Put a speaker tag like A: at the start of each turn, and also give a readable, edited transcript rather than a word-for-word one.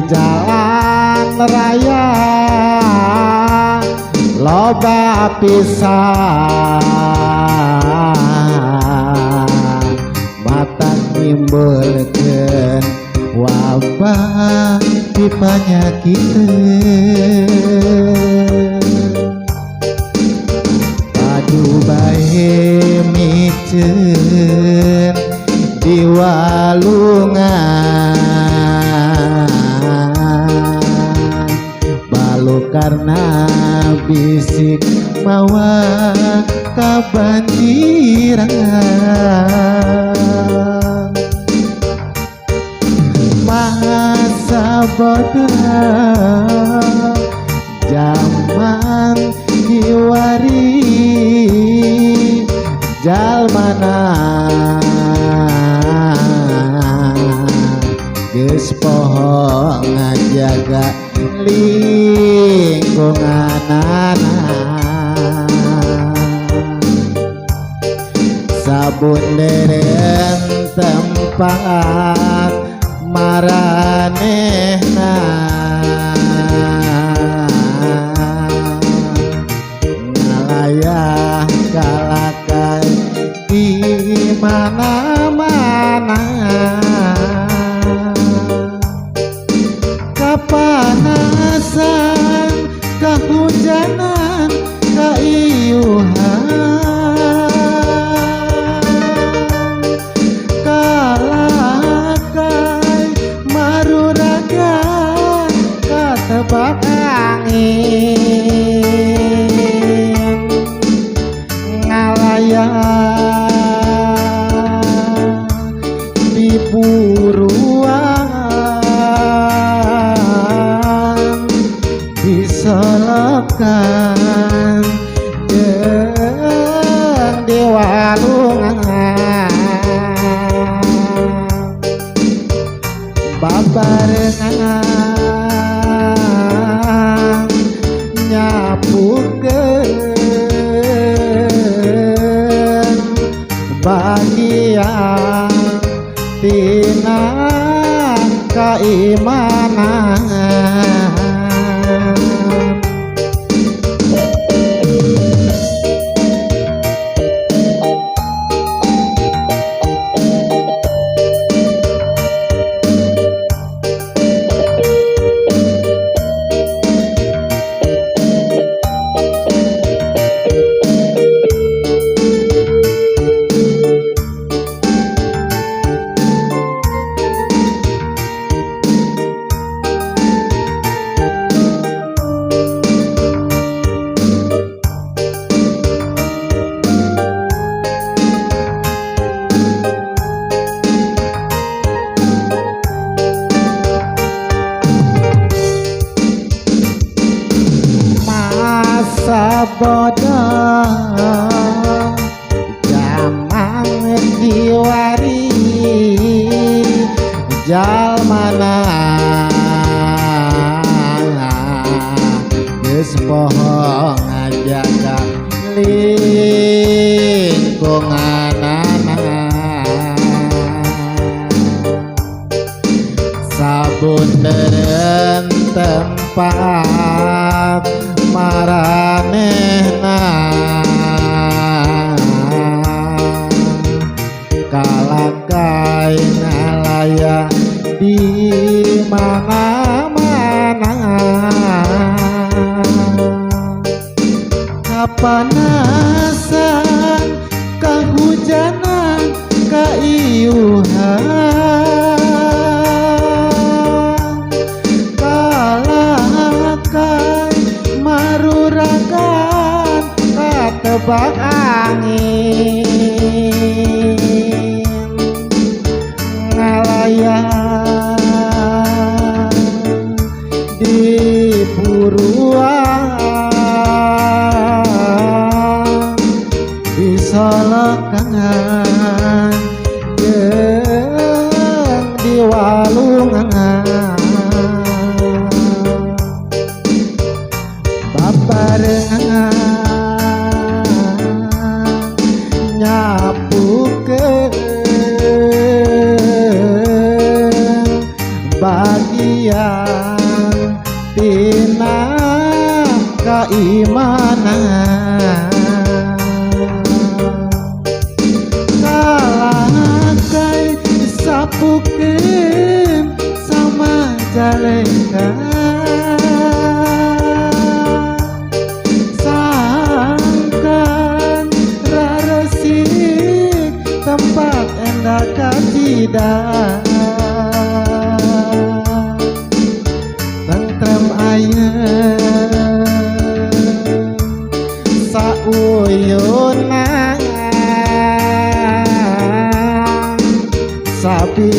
A: jalan raya loba pisan mata nimbulkeun wabah di panyakiteun padu bae miceun di walungan balu karena bisik mawa kabanjiran masa bodoh zaman hiwari jalmana geus poho ngajaga lingkunganana sabun dereng tempat maranehna ngalayah kalakai di mana-mana kapanasan kahujanan kaiuhan tebak angin ngalayah di buruan disolokan jeung di walungan babarengan nyapukeun bagian tina kaimanan bodoh zaman diwari jalmana geus poho ngajaga lingkunganana sabun dereng tempat maranehna kalakai nalaya di mana-mana kapanasan kahujanan kaiuhan tebak angin ngalayah di buruan disolokan jeung di walungan babarengan nyapukeun bagian lidah tentrem ayem sauyunan sapi